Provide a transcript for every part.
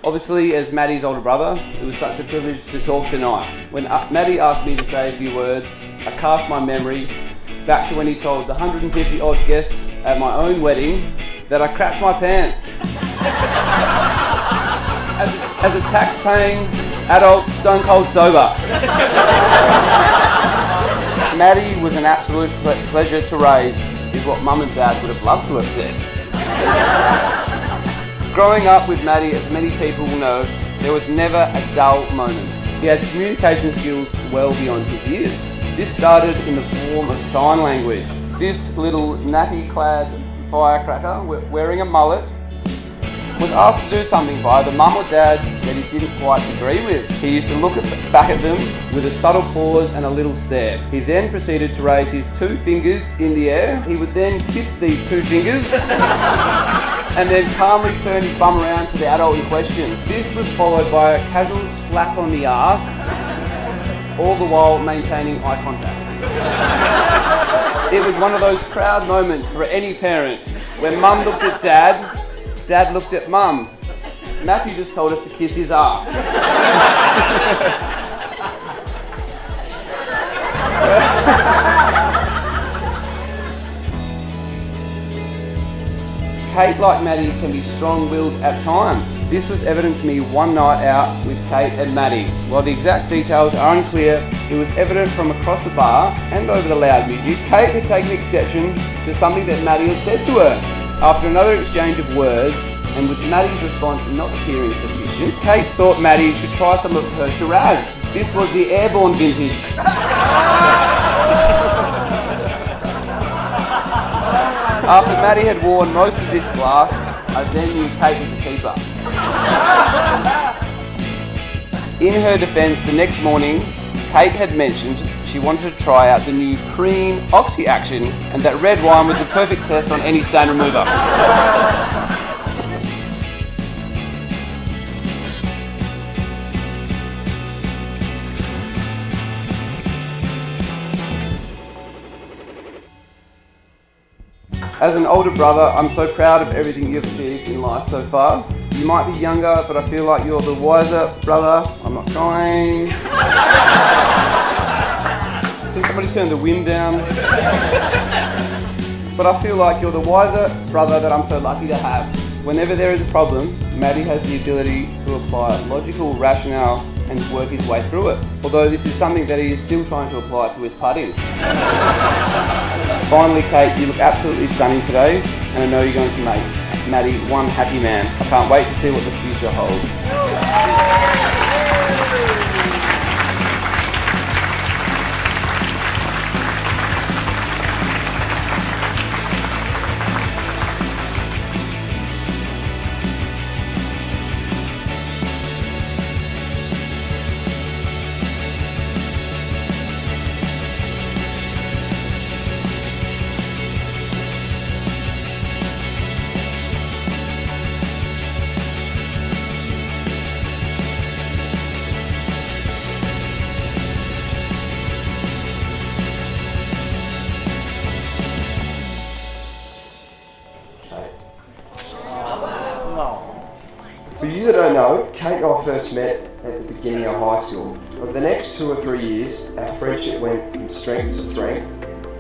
Obviously, as Maddie's older brother, it was such a privilege to talk tonight. When Maddie asked me to say a few words, I cast my memory back to when he told the 150 odd guests at my own wedding that I crapped my pants. As a tax-paying adult, stone cold sober. Maddie was an absolute pleasure to raise, is what Mum and Dad would have loved to have said. Growing up with Maddie, as many people will know, there was never a dull moment. He had communication skills well beyond his years. This started in the form of sign language. This little nappy-clad firecracker wearing a mullet was asked to do something by the mum or dad that he didn't quite agree with. He used to look back at them with a subtle pause and a little stare. He then proceeded to raise his 2 fingers in the air. He would then kiss these 2 fingers and then calmly turn his bum around to the adult in question. This was followed by a casual slap on the arse, all the while maintaining eye contact. It was one of those proud moments for any parent when Mum looked at Dad, Dad looked at Mum. Matthew just told us to kiss his arse. Kate, like Maddie, can be strong-willed at times. This was evident to me one night out with Kate and Maddie. While the exact details are unclear, it was evident from across the bar and over the loud music, Kate had taken exception to something that Maddie had said to her. After another exchange of words, and with Maddie's response not appearing sufficient, Kate thought Maddie should try some of her Shiraz. This was the Airborne vintage. After Maddie had worn most of this glass, I then knew Kate was the keeper. In her defence, the next morning, Kate had mentioned she wanted to try out the new Cream Oxy Action and that red wine was the perfect test on any stain remover. As an older brother, I'm so proud of everything you've achieved in life so far. You might be younger, but I feel like you're the wiser brother. I'm not trying. Can somebody turn the wind down? But I feel like you're the wiser brother that I'm so lucky to have. Whenever there is a problem, Maddie has the ability to apply logical rationale and work his way through it. Although this is something that he is still trying to apply to his putting. Finally, Kate, you look absolutely stunning today, and I know you're going to make Maddie one happy man. I can't wait to see what the future holds. For you that don't know, Kate and I first met at the beginning of high school. Over the next 2 or 3 years, our friendship went from strength to strength,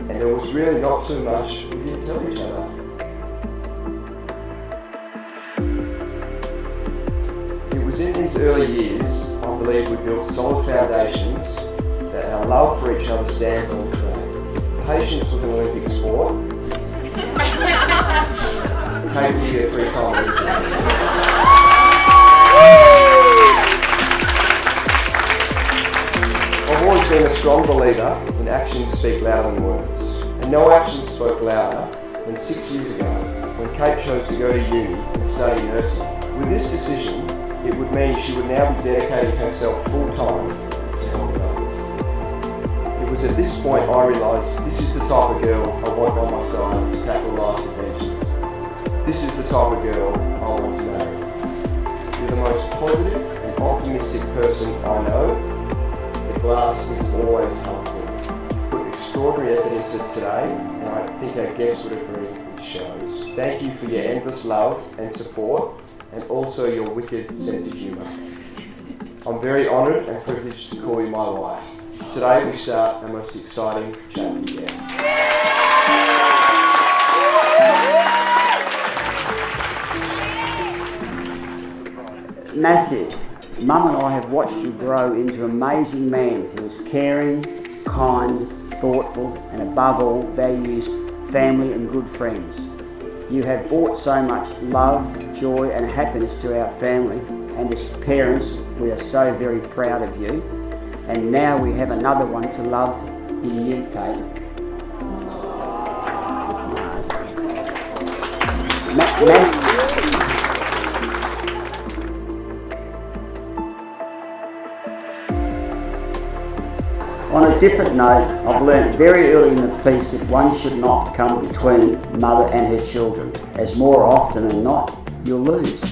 and there was really not too much we didn't tell each other. It was in these early years, I believe, we built solid foundations that our love for each other stands on today. Patience was an Olympic sport. Kate would be a 3-time Olympian. I've always been a strong believer in actions speak louder than words. And no actions spoke louder than 6 years ago when Kate chose to go to uni and study nursing. With this decision, it would mean she would now be dedicating herself full-time to helping others. It was at this point I realised this is the type of girl I want on my side to tackle life's adventures. This is the type of girl I want to marry. You're the most positive and optimistic person I know. The glass is always half full. Put extraordinary effort into it today, and I think our guests would agree it shows. Thank you for your endless love and support, and also your wicked sense of humour. I'm very honoured and privileged to call you my wife. Today we start our most exciting chapter yet. Matthew, Mum and I have watched you grow into an amazing man who is caring, kind, thoughtful, and above all values family and good friends. You have brought so much love, joy and happiness to our family, and as parents we are so very proud of you. And now we have another one to love in you, Kate. On a different note, I've learnt very early in the piece that one should not come between mother and her children, as more often than not, you'll lose.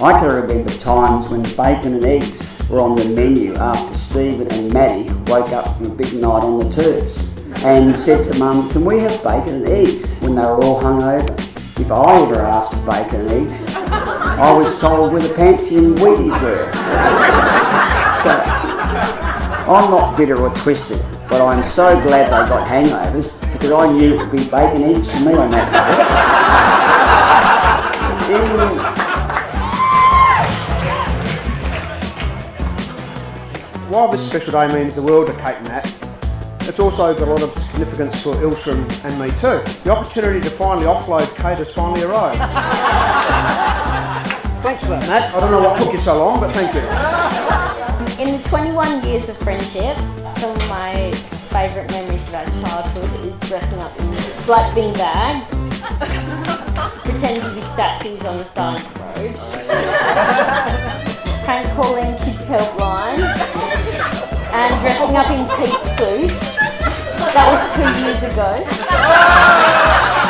I can remember times when bacon and eggs were on the menu after Stephen and Maddie woke up from a big night on the Turks and said to Mum, "Can we have bacon and eggs?" when they were all hungover. If I ever asked for bacon and eggs, I was told where the Pantry and Wheaties were. So, I'm not bitter or twisted, but I'm so glad they got hangovers because I knew it would be bacon and eggs for me on that day. While this special day means the world to Kate and Matt, it's also got a lot of significance for Ilse and me too. The opportunity to finally offload Kate has finally arrived. Thanks for that, Matt. I don't know what took you so long, but thank you. In the 21 years of friendship, some of my favourite memories of our childhood is dressing up in black bin bags, pretending to be statues on the side of the road, prank calling Kids Helpline, and dressing up in Pete suits. That was 2 years ago.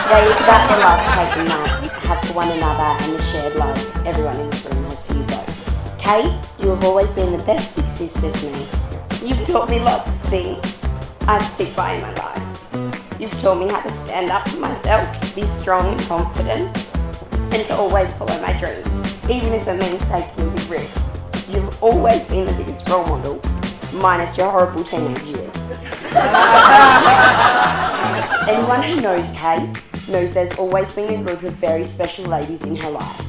Today is about the love Kate and Matt have for one another and the shared love everyone in this room has for you both. Kate, you have always been the best big sister to me. You've taught me lots of things I stick by in my life. You've taught me how to stand up for myself, be strong and confident, and to always follow my dreams, even if it means taking a big risk. You've always been the biggest role model, minus your horrible teenage years. Anyone who knows Kate knows there's always been a group of very special ladies in her life.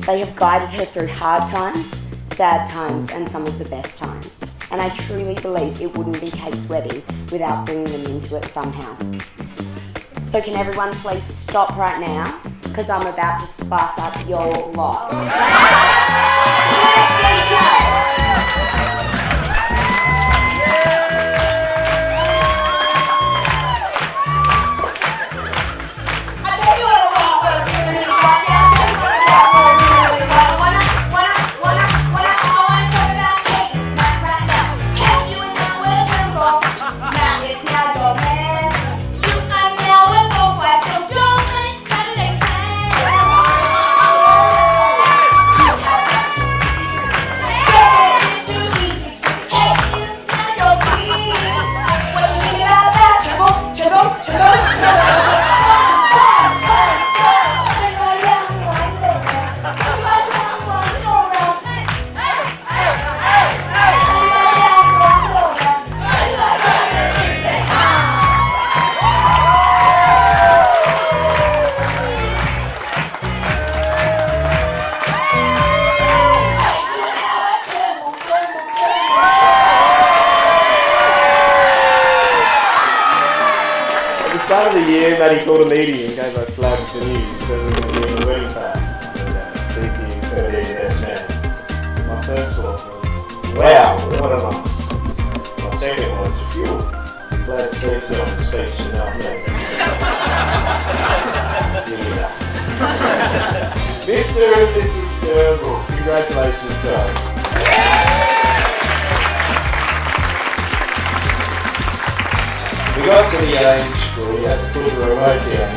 They have guided her through hard times, sad times, and some of the best times. And I truly believe it wouldn't be Kate's wedding without bringing them into it somehow. So can everyone please stop right now, because I'm about to spice up your lot. At the start of the year, Maddie called a meeting and gave us slabs of news that we were going to be in the wedding party. Steve is going to be the best man. My first thought was, wow, what a month. My second was, phew, glad Steve's not on the speech and not me. Give me that. Mr. and Mrs. Turnbull, congratulations guys. We got to the age where we had to put the remote down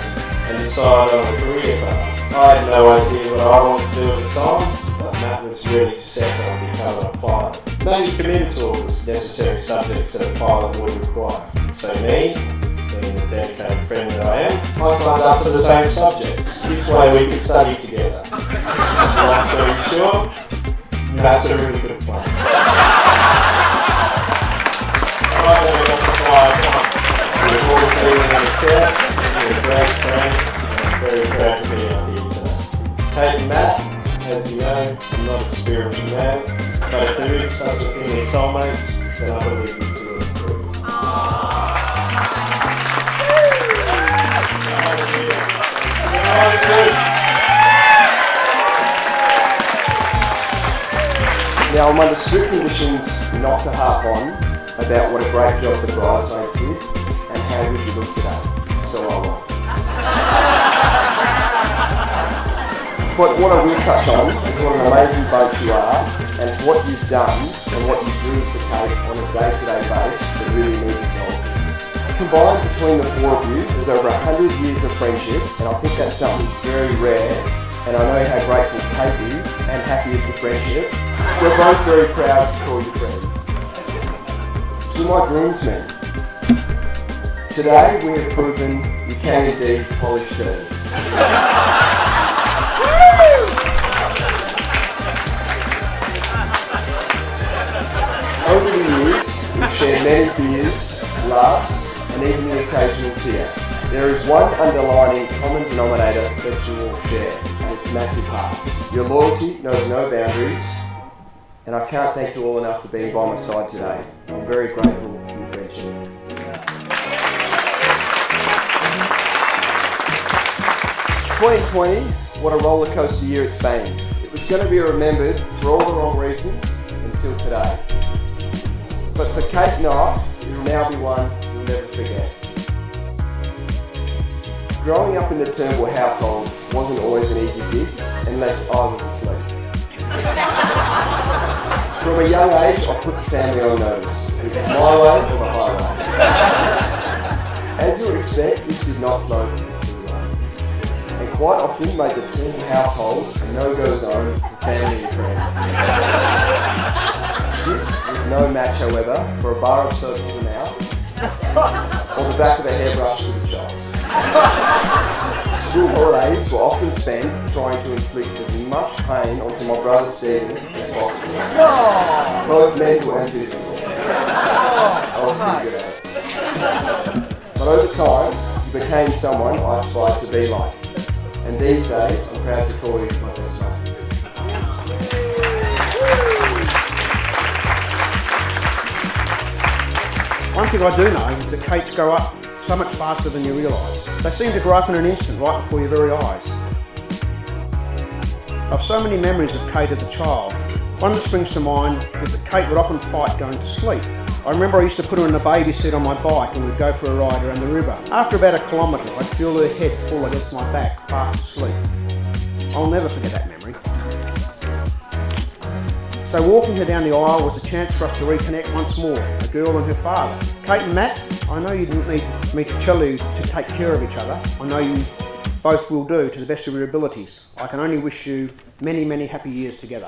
and decide on a career path. I had no idea what I wanted to do at the time, but Matt was really set on becoming a pilot. Maddie committed to all the necessary subjects that a pilot would require. So me, being the dedicated friend that I am, I signed up for the same subjects. This way we could study together. Long story short, that's a really good plan. Alright, then we got the 5. We're all feeling on the couch. You're a great friend. I'm very proud to be on here today. Kate and Matt, as you know, I'm not a spiritual man, but if there is such a thing as soulmates, then I believe you two are true. Now, I'm under strict conditions not to harp on about what a great job the bridesmaids did and how good you look today, so I won't. But what I will touch on is what an amazing boat you are, and to what you've done and what you do for Kate on a day-to-day basis that really needs acknowledgement. Combined between the 4 of you, there's over 100 years of friendship, and I think that's something very rare, and I know how grateful Kate is and happy with the friendship. We're both very proud to call you friends. To my groomsmen, today we have proven you can indeed polish turds. Over the years, we've shared many beers, laughs, and even the occasional tear. There is one underlining common denominator that you all share, and it's massive hearts. Your loyalty knows no boundaries, and I can't thank you all enough for being by my side today. I'm very grateful for your friendship. "2020, what a roller coaster year it's been. It was going to be remembered for all the wrong reasons until today. But for Kate and I, it will now be one we'll never forget. Growing up in the Turnbull household wasn't always an easy gig, unless I was asleep. From a young age, I put the family on notice. It was my way or the highway. As you would expect, this did not flow too well, and quite often made the Turnbull household a no-go zone for family and friends. This was no match, however, for a bar of soap to the mouth, or the back of a hairbrush to the chops. School holidays were often spent trying to inflict as much pain onto my brother Stephen as possible, both mental and physical. I was pretty good at it. But over time, you became someone I aspired to be like, and these days I'm proud to call you my best mate. One thing I do know is that Kates grow up so much faster than you realise. They seem to grow up in an instant, right before your very eyes. I've so many memories of Kate as a child. One that springs to mind is that Kate would often fight going to sleep. I remember I used to put her in the baby seat on my bike and we'd go for a ride around the river. After about a kilometre, I'd feel her head fall against my back, fast asleep. I'll never forget that memory. So walking her down the aisle was a chance for us to reconnect once more, a girl and her father. Kate and Matt, I know you didn't need me to tell you to take care of each other. I know you both will do to the best of your abilities. I can only wish you many, many happy years together.